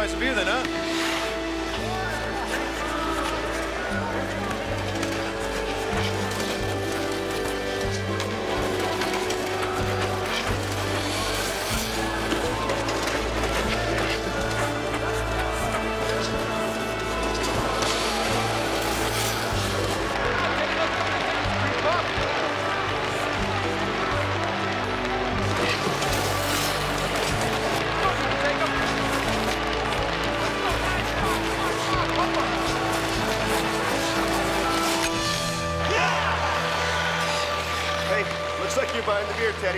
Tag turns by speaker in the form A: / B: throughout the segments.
A: buy some beer then, huh?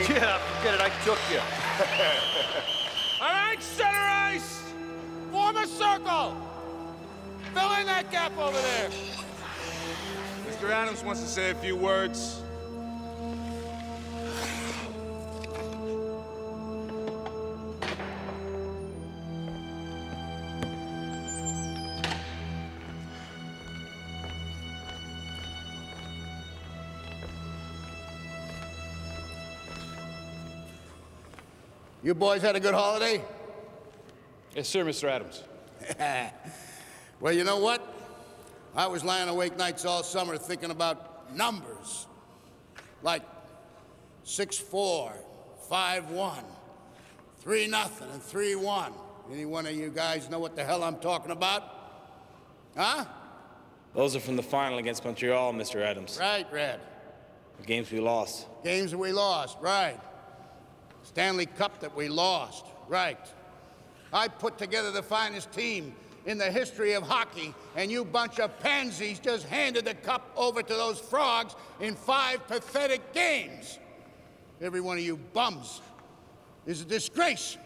B: Yeah, forget it, I took you.
C: All right, center ice! Form a circle! Fill in that gap over there. Mr. Adams wants to say a few words.
D: You boys had a good holiday?
A: Yes, sir, Mr. Adams.
D: Well, you know what? I was lying awake nights all summer thinking about numbers. Like 6-4, 5-1, 3-0, and 3-1. Any one of you guys know what the hell I'm talking about? Huh?
E: Those are from the final against Montreal, Mr. Adams.
D: Right, Red.
E: The games we lost.
D: Games that we lost, right. Stanley Cup that we lost, right. I put together the finest team in the history of hockey, and you bunch of pansies just handed the cup over to those frogs in 5 pathetic games. Every one of you bums is a disgrace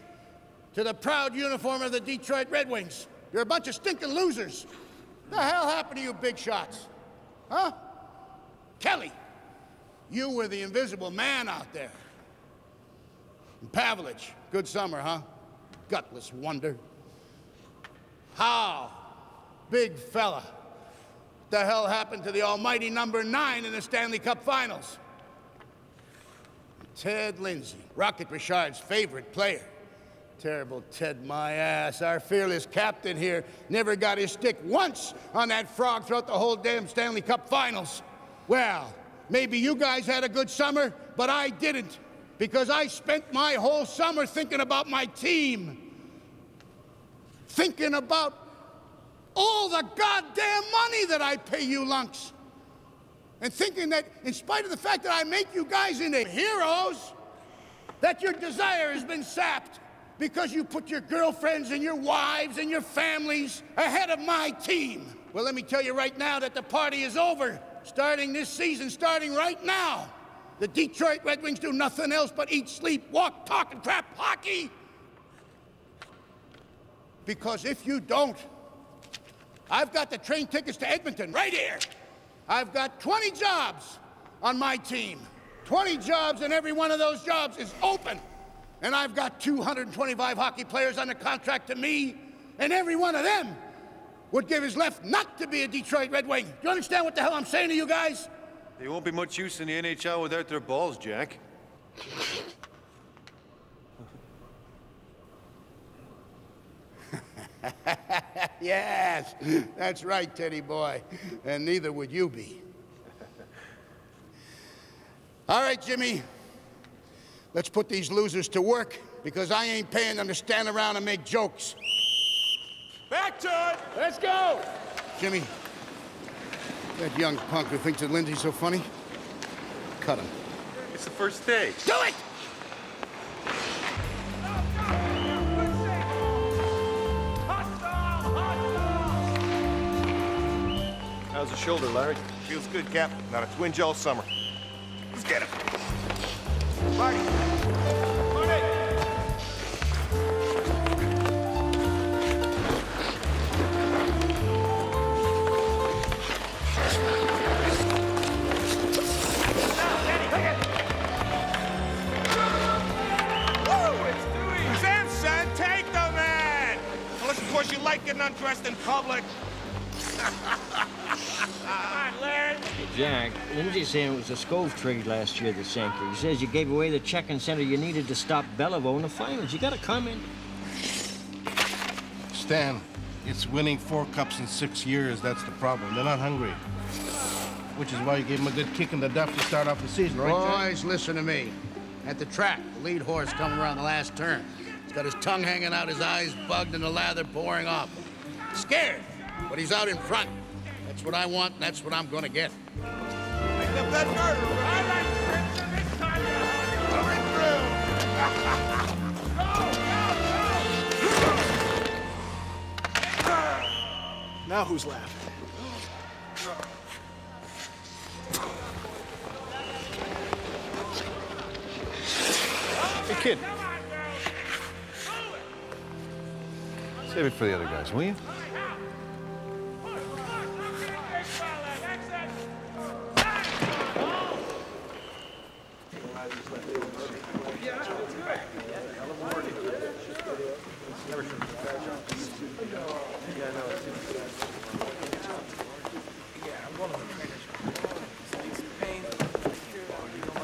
D: to the proud uniform of the Detroit Red Wings. You're a bunch of stinking losers. What the hell happened to you big shots? Huh? Kelly, you were the invisible man out there. And Pavlich, good summer, huh? Gutless wonder. How? Big fella. What the hell happened to the almighty number 9 in the Stanley Cup Finals? Ted Lindsay, Rocket Richard's favorite player. Terrible Ted, my ass. Our fearless captain here never got his stick once on that frog throughout the whole damn Stanley Cup Finals. Well, maybe you guys had a good summer, but I didn't. Because I spent my whole summer thinking about my team. Thinking about all the goddamn money that I pay you lunks. And thinking that in spite of the fact that I make you guys into heroes, that your desire has been sapped because you put your girlfriends and your wives and your families ahead of my team. Well, let me tell you right now that the party is over. Starting this season, starting right now. The Detroit Red Wings do nothing else but eat, sleep, walk, talk, and crap hockey. Because if you don't, I've got the train tickets to Edmonton right here. I've got 20 jobs on my team. 20 jobs, and every one of those jobs is open. And I've got 225 hockey players under contract to me, and every one of them would give his left not to be a Detroit Red Wing. Do you understand what the hell I'm saying to you guys?
A: They won't be much use in the NHL without their balls, Jack.
D: Yes, that's right, Teddy boy. And neither would you be. All right, Jimmy. Let's put these losers to work, because I ain't paying them to stand around and make jokes.
C: Back to it! Let's go!
D: Jimmy, that young punk who thinks that Lindsay's so funny, cut him.
A: It's the first day.
D: Do it!
A: How's the shoulder, Larry?
F: Feels good, Cap. Not a twinge all summer. Let's get him.
C: Marty! Marty! Samson, take the man! Unless, of course, you like getting undressed in public. Come on, Larry.
G: Hey, Jack, Lindsay's saying it was a Scove trade last year that sank her. He says you gave away the checking center you needed to stop Beliveau in the finals. You got a comment?
H: Stan, it's winning 4 cups in 6 years. That's the problem. They're not hungry. Which is why you gave them a good kick in the duff to start off the season, right,
D: Boys, listen to me. At the track, the lead horse coming around the last turn. He's got his tongue hanging out, his eyes bugged, and the lather pouring off. Scared, but he's out in front. That's what I want, and that's what I'm gonna get.
C: Make the bet murder. I like Spencer this time. Coming through.
I: Now who's laughing?
A: Hey, kid. Save it for the other guys, will you?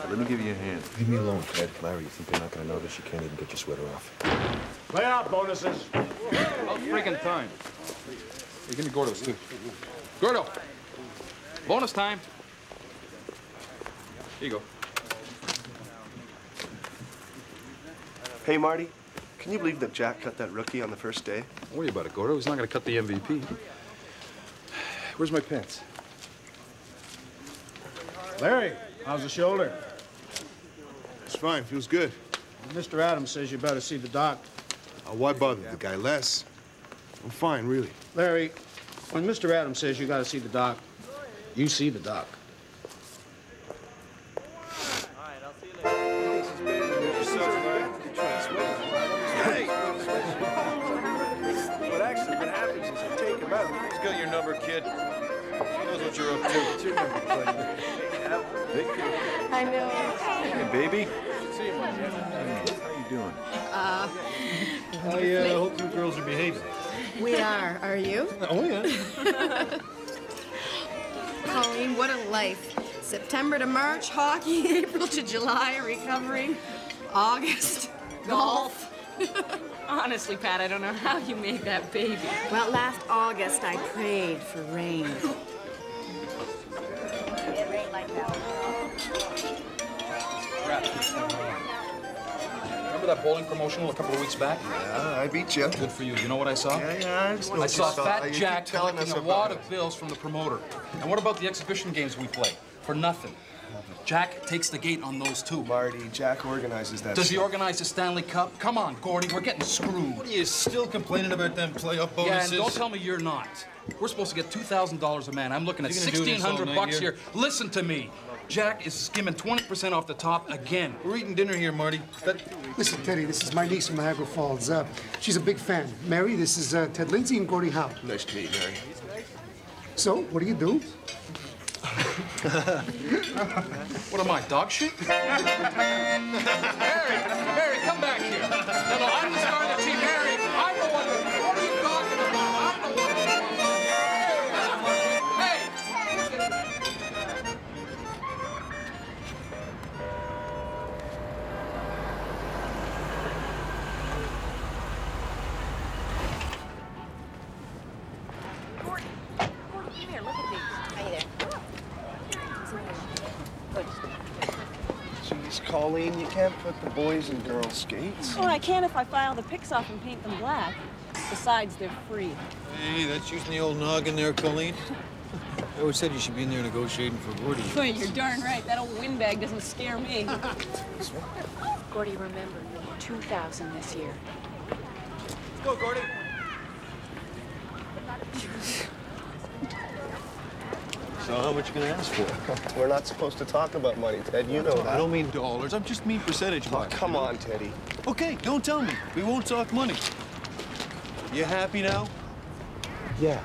J: Let me give you a hand. Leave me alone, Ted. Larry, you think they're not gonna notice you can't even get your sweater off?
C: Play out, bonuses.
K: About freaking time. Hey, give me Gordo's, too. Gordo! Bonus time. Here you go.
B: Hey, Marty, can you believe that Jack cut that rookie on the first day?
K: Don't worry about it, Gordo. He's not going to cut the MVP. Where's my pants?
D: Larry, how's the shoulder?
I: It's fine. Feels good.
D: Mr. Adams says you better see the doc.
I: Why bother the guy less? I'm fine, really.
D: Larry, when Mr. Adams says you gotta see the doc, you see the doc.
B: But actually, what happens is you take him out.
A: He's got your number, kid. He knows what you're up to.
L: I know.
A: Hey, baby. See you, my man. How you doing? I hope you girls are behaving.
L: We are you?
A: Oh, yeah.
L: Colleen, what a life. September to March, hockey. April to July, recovering. August, golf.
M: Honestly, Pat, I don't know how you made that baby.
L: Well, last August, I prayed for rain. It rained like hell.
K: Remember that bowling promotional a couple of weeks back?
B: Yeah, I beat you.
K: Good for you. You know what I saw?
B: Yeah,
K: I saw Fat Jack collecting a wad of bills from the promoter. And what about the exhibition games we play? For nothing. Jack takes the gate on those too.
B: Marty, Jack organizes that.
K: Does he organize the Stanley Cup? Come on, Gordy, we're getting screwed.
A: What, are you still complaining about them playoff bonuses?
K: Yeah, and don't tell me you're not. We're supposed to get $2,000 a man. I'm looking at $1,600 here. Listen to me. Jack is skimming 20% off the top again.
A: We're eating dinner here, Marty.
N: Listen, Teddy, this is my niece from Niagara Falls. She's a big fan. Mary, this is Ted Lindsay and Gordy Howe.
B: Nice to meet you, Mary.
N: So, what do you do?
K: What am I, dog shit? Mary, come back here. No, I'm the star of the team. Mary, I'm the one. What are you talking about? I'm the one. Hey!
M: Gordy, come here, look at these. Hey there.
B: Jeez, Colleen, you can't put the boys in girls' skates.
M: Well, I can if I file the pics off and paint them black. Besides, they're free.
A: Hey, that's using the old noggin there, Colleen. I always said you should be in there negotiating for Gordy.
M: Boy, you're darn right. That old windbag doesn't scare me. Gordy, remember, you're 2,000 this year.
B: Let's go, Gordy.
J: So how much you gonna ask for?
B: We're not supposed to talk about money, Ted. You know that.
J: I don't mean dollars. I just mean percentage.
B: Oh, come on, Teddy.
J: Okay, don't tell me. We won't talk money. You happy now?
B: Yeah.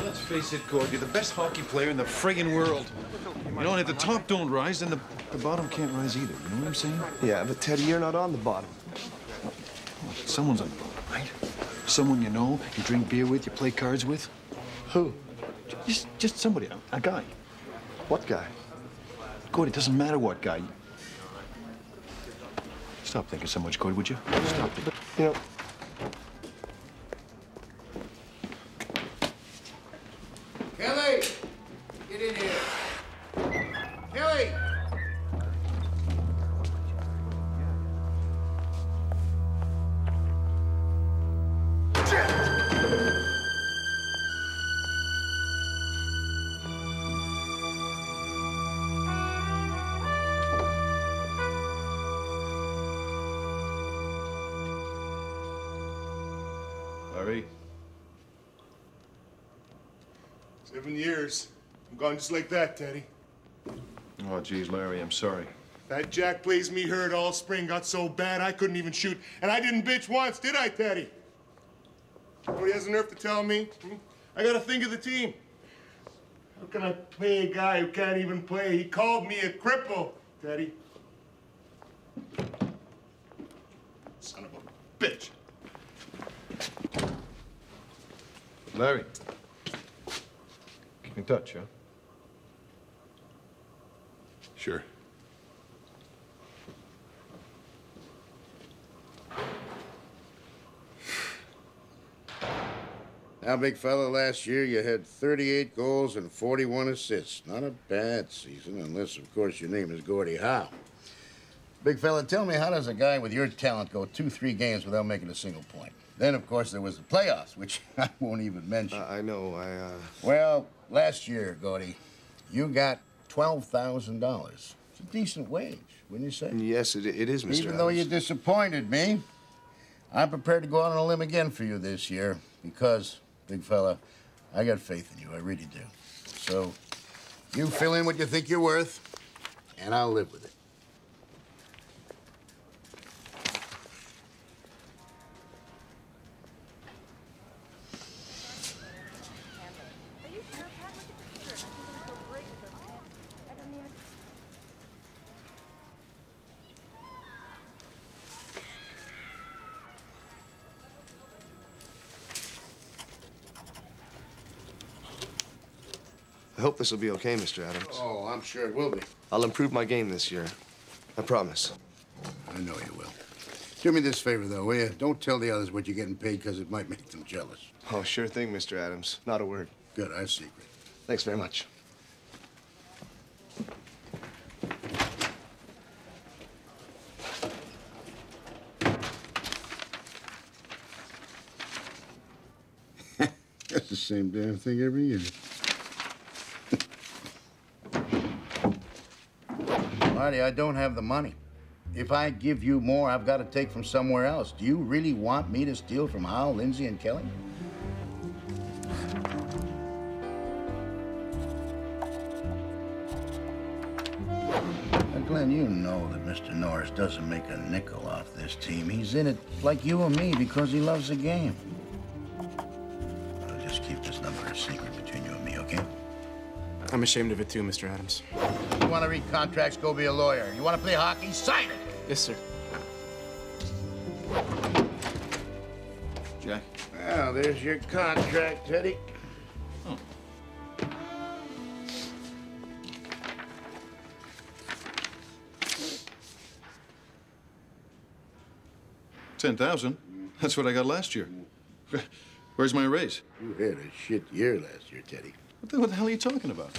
A: Let's face it, Gordy, you're the best hockey player in the friggin' world. You know, and if the top don't rise, then the bottom can't rise either. You know what I'm saying?
B: Yeah, but Teddy, you're not on the bottom.
A: Someone's on the bottom, right? Someone you know, you drink beer with, you play cards with.
B: Who?
A: Just somebody, a guy.
B: What guy?
A: Gordy, it doesn't matter what guy. Just Stop thinking so much, Cody, would you? Stop thinking.
B: You know...
D: Kelly! Get in here. Kelly!
A: Larry?
F: 7 years. I'm gone just like that, Teddy.
A: Oh, geez, Larry, I'm sorry.
F: That Jack plays me hurt all spring got so bad I couldn't even shoot. And I didn't bitch once, did I, Teddy? Nobody has the nerve to tell me. I gotta think of the team. How can I play a guy who can't even play? He called me a cripple, Teddy. Son of a bitch.
A: Larry. Keep in touch, huh?
F: Sure.
D: Now, big fella, last year you had 38 goals and 41 assists. Not a bad season, unless, of course, your name is Gordie Howe. Big fella, tell me, how does a guy with your talent go 2-3 games without making a single point? Then, of course, there was the playoffs, which I won't even mention.
B: I know,
D: Well, last year, Gordie, you got $12,000. It's a decent wage, wouldn't you say?
B: Yes, it is, Mr.
D: Even though you disappointed me, I'm prepared to go out on a limb again for you this year because, big fella, I got faith in you. I really do. So, you fill in what you think you're worth, and I'll live with it.
B: I hope this will be okay, Mr. Adams.
D: Oh, I'm sure it will be.
B: I'll improve my game this year. I promise.
D: I know you will. Do me this favor, though, will you? Don't tell the others what you're getting paid, because it might make them jealous.
B: Oh, sure thing, Mr. Adams. Not a word.
D: Good, our secret.
B: Thanks very much.
D: That's the same damn thing every year. Marty, I don't have the money. If I give you more, I've got to take from somewhere else. Do you really want me to steal from Hal, Lindsay, and Kelly? Now, Glenn, you know that Mr. Norris doesn't make a nickel off this team. He's in it like you and me because he loves the game. I'll just keep this number a secret between you and me, okay?
O: I'm ashamed of it too, Mr. Adams.
D: You want to read contracts, go be a lawyer. You want to play hockey, sign it.
O: Yes, sir.
A: Jack?
D: Well, there's your contract, Teddy.
A: Oh. $10,000? That's what I got last year. Where's my raise?
D: You had a shit year last year, Teddy.
A: What the hell are you talking about?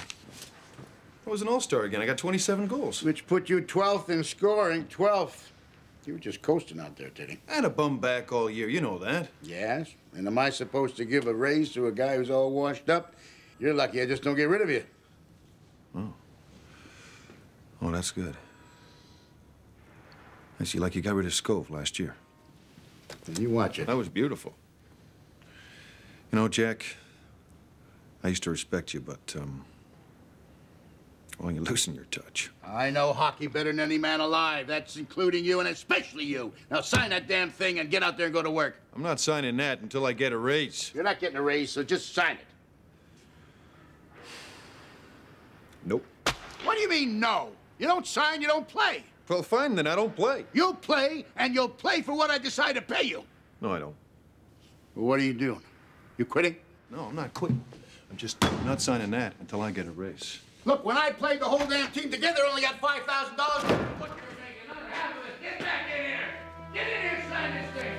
A: I was an all-star again. I got 27 goals.
D: Which put you 12th in scoring, 12th. You were just coasting out there, Teddy.
A: I had a bum back all year. You know that.
D: Yes? And am I supposed to give a raise to a guy who's all washed up? You're lucky I just don't get rid of you.
A: Oh. Oh, that's good. I see, like you got rid of Scove last year.
D: And you watch it.
A: That was beautiful. You know, Jack, I used to respect you, but, well, you loosen your touch.
D: I know hockey better than any man alive. That's including you and especially you. Now sign that damn thing and get out there and go to work.
A: I'm not signing that until I get a raise.
D: You're not getting a raise, so just sign it.
A: Nope.
D: What do you mean, no? You don't sign, you don't play.
A: Well, fine, then I don't play.
D: You'll play, and you'll play for what I decide to pay you.
A: No, I don't.
D: Well, what are you doing? You quitting?
A: No, I'm not quitting. I'm just not signing that until I get a raise.
D: Look, when I played the whole damn team together, I only got $5,000. What you're making, another half of it. Get back in here! Get in here, sign this thing!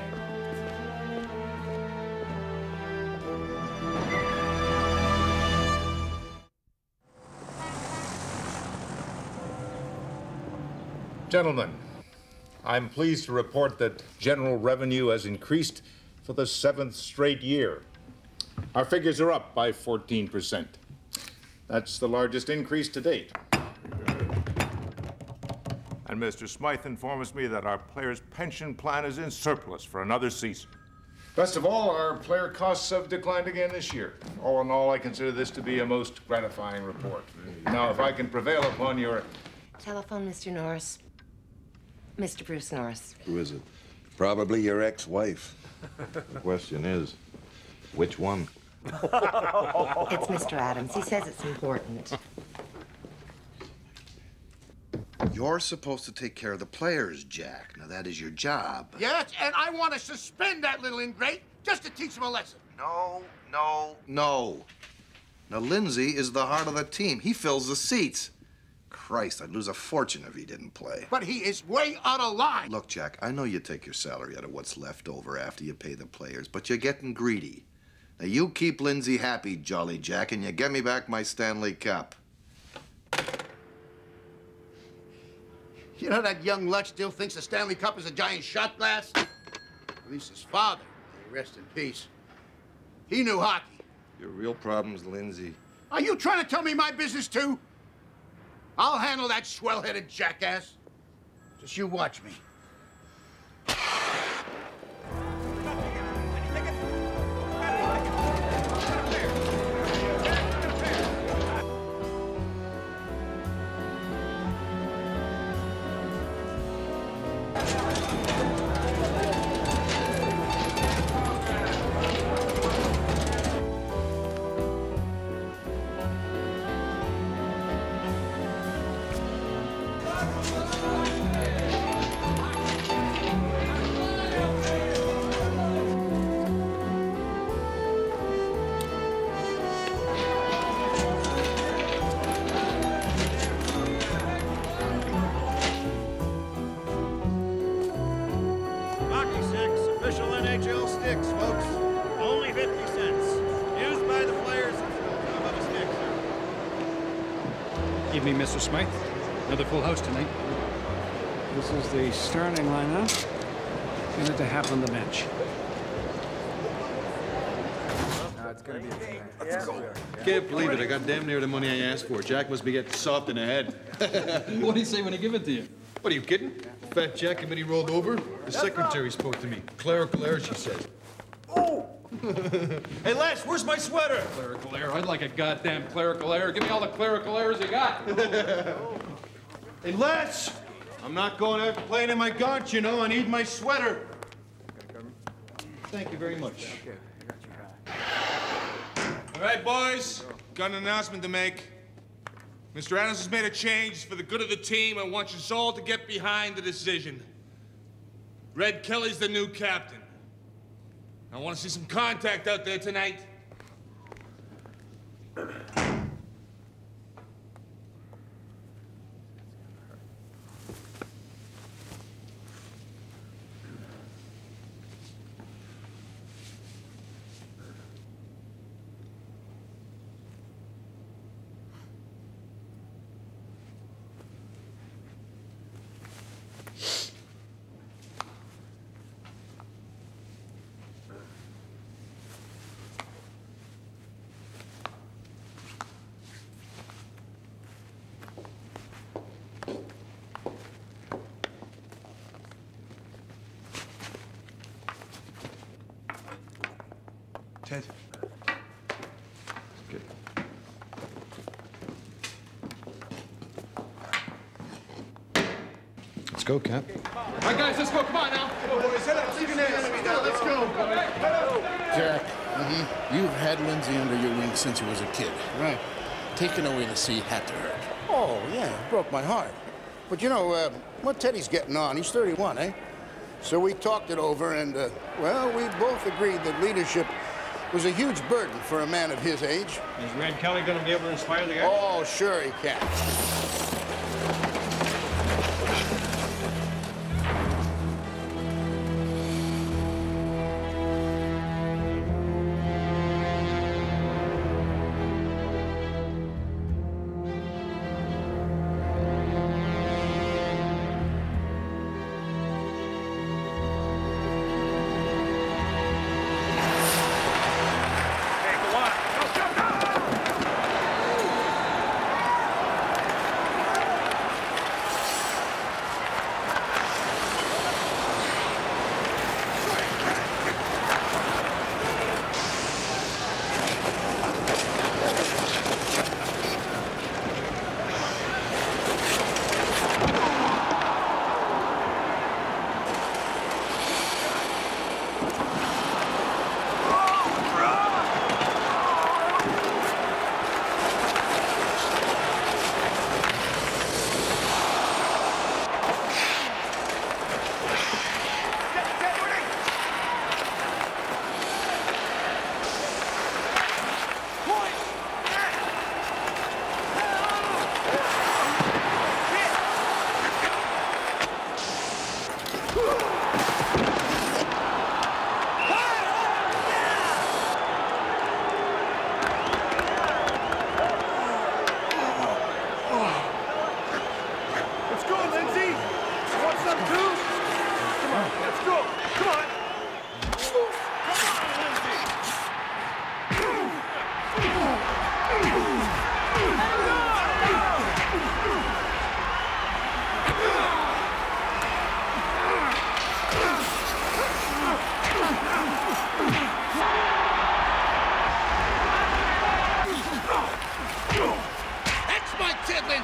P: Gentlemen, I'm pleased to report that general revenue has increased for the 7th straight year. Our figures are up by 14%. That's the largest increase to date. And Mr. Smythe informs me that our players' pension plan is in surplus for another season. Best of all, our player costs have declined again this year. All in all, I consider this to be a most gratifying report. Now, if I can prevail upon your...
Q: Telephone, Mr. Norris. Mr. Bruce Norris.
R: Who is it? Probably your ex-wife. The question is, which one?
Q: It's Mr. Adams. He says it's important.
R: You're supposed to take care of the players, Jack. Now, that is your job.
D: Yes, and I want to suspend that little ingrate just to teach him a lesson.
R: No. Now, Lindsay is the heart of the team. He fills the seats. Christ, I'd lose a fortune if he didn't play.
D: But he is way out of line.
R: Look, Jack, I know you take your salary out of what's left over after you pay the players, but you're getting greedy. Now, you keep Lindsay happy, Jolly Jack, and you get me back my Stanley Cup.
D: You know that young luck still thinks the Stanley Cup is a giant shot glass? At least his father, may he rest in peace. He knew hockey.
R: Your real problem's Lindsay.
D: Are you trying to tell me my business, too? I'll handle that swell-headed jackass. Just you watch me.
S: Evening, Mr. Smythe. Another full house tonight. This is the starting lineup. And to happen on the bench.
A: It's gonna be Let's go. Can't believe it. I got damn near the money I asked for. Jack must be getting soft in the head.
K: What did he say when he gave it to you?
A: What, are you kidding? Fat Jack and when he rolled over, the secretary spoke to me. Clerical error, she said. Oh! Hey, Les, where's my sweater?
K: Clerical error? I'd like a goddamn clerical error. Give me all the clerical errors you got.
A: Hey, Les! I'm not going out playing in my gaunt, you know. I need my sweater. Thank you very much.
C: All right, boys. Got an announcement to make. Mr. Adams has made a change for the good of the team and wants us all to get behind the decision. Red Kelly's the new captain. I want to see some contact out there tonight.
A: Ted. Good. Let's go, Cap.
K: All right, guys, let's go. Come on now.
D: Let's go.
T: Jack, you've had Lindsay under your wing since he was a kid.
D: Right.
T: Taking away the seat had to hurt.
D: Oh, yeah, it broke my heart. But you know, what Teddy's getting on, he's 31, eh? So we talked it over and, well, we both agreed that leadership was a huge burden for a man of his age.
S: Is Red Kelly going to be able to inspire the guys?
D: Oh, sure he can.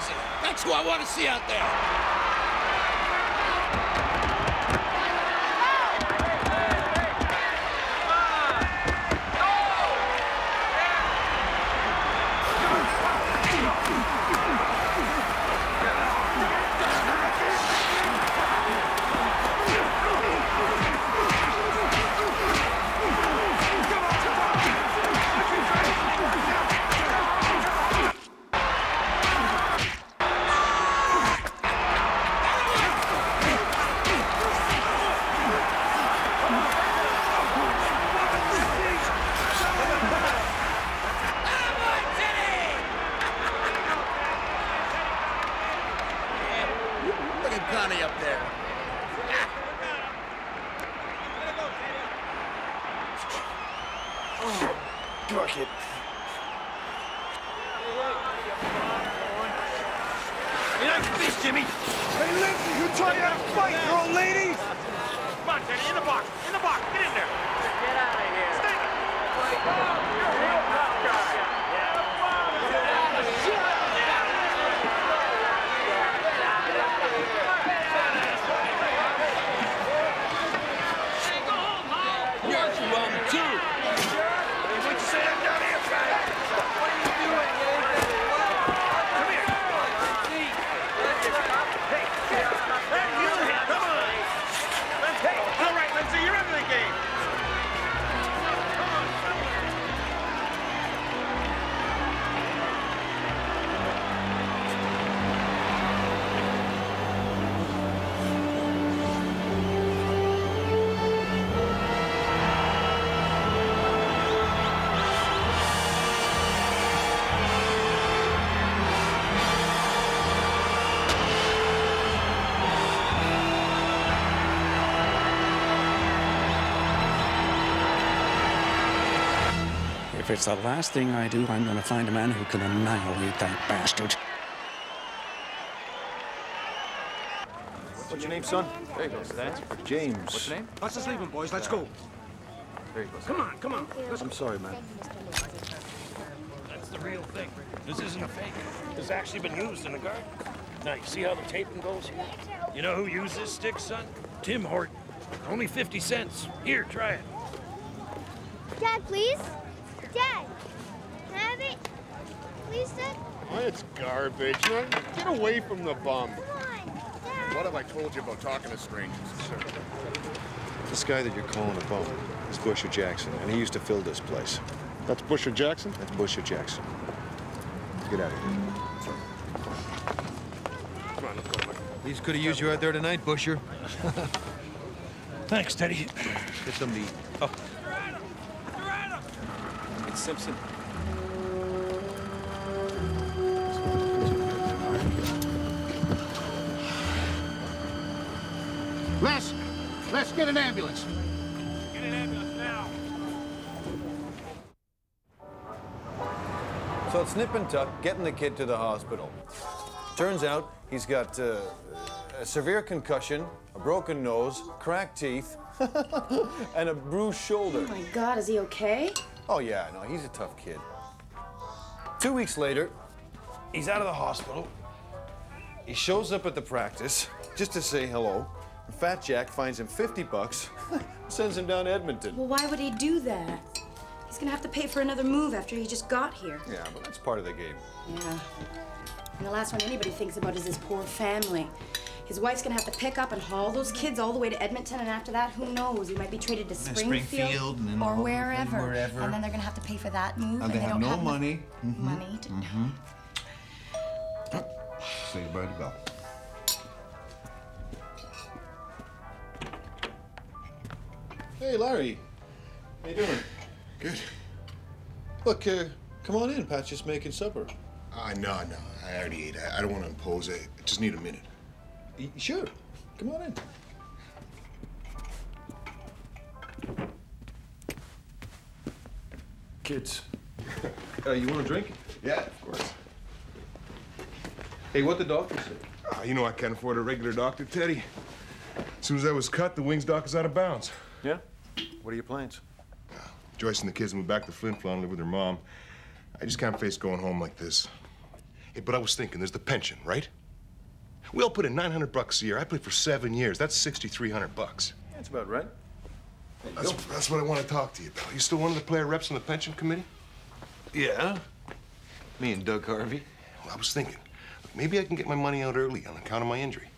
D: Lindsay. That's who I want to see out there.
U: If it's the last thing I do, I'm going to find a man who can annihilate that bastard.
A: What's your name, son?
V: There you go, Stan.
A: James.
V: What's your name?
S: Let's just leave him, boys. Let's go.
V: There you go.
S: Come on, come on.
A: I'm sorry, man.
W: That's the real thing. This isn't a fake. This has actually been used in the garden. Now, you see how the taping goes here? You know who used this stick, son? Tim Horton. Only 50 cents. Here, try it.
X: Dad, please? Dad, can I have it? Please, Dad?
F: Oh, it's garbage. You know, get away from the bum.
X: Come on, Dad.
F: What have I told you about talking to strangers, sir?
A: This guy that you're calling a bum is Busher Jackson, and he used to fill this place.
F: That's Busher Jackson?
A: That's Busher Jackson. Get out of here.
F: Come on, let's go.
A: These could have used you out there tonight, Busher.
W: Thanks, Teddy.
A: Get some to eat.
W: Oh. It's Simpson.
D: Let's get an ambulance.
W: Get an ambulance now.
Y: So it's nip and tuck, getting the kid to the hospital. Turns out he's got a severe concussion, a broken nose, cracked teeth, and a bruised shoulder.
L: Oh my God, is he okay?
Y: Oh yeah, no, he's a tough kid. 2 weeks later, he's out of the hospital. He shows up at the practice just to say hello. Fat Jack finds him 50 bucks, sends him down to Edmonton.
L: Well, why would he do that? He's gonna have to pay for another move after he just got here.
Y: Yeah, but that's part of the game.
L: Yeah. And the last one anybody thinks about is his poor family. His wife's gonna have to pick up and haul those kids all the way to Edmonton, and after that, who knows? He might be traded to Springfield
Y: and then
L: or wherever. And then they're gonna have to pay for that move,
Y: And they have
L: don't
Y: no money.
L: Money to
Y: Say goodbye to Belle.
A: Hey, Larry. How you doing?
F: Good.
A: Look, come on in. Pat's just making supper.
F: No. I already ate. I don't want to impose. I just need a minute.
A: Sure. Come on in. Kids. You want a drink?
F: Yeah, of course.
A: Hey, what the doctor say?
F: You know I can't afford a regular doctor, Teddy. As soon as I was cut, the Wings doc is out of bounds.
A: Yeah? What are your plans?
F: Joyce and the kids moved back to Flin Flon, live with her mom. I just can't face going home like this. Hey, but I was thinking, there's the pension, right? We all put in $900 a year. I played for 7 years. That's $6,300.
Y: That's about right.
F: That's what I want to talk to you about. You still one of the player reps on the pension committee?
Y: Yeah. Me and Doug Harvey.
F: Well, I was thinking, look, maybe I can get my money out early on account of my injury.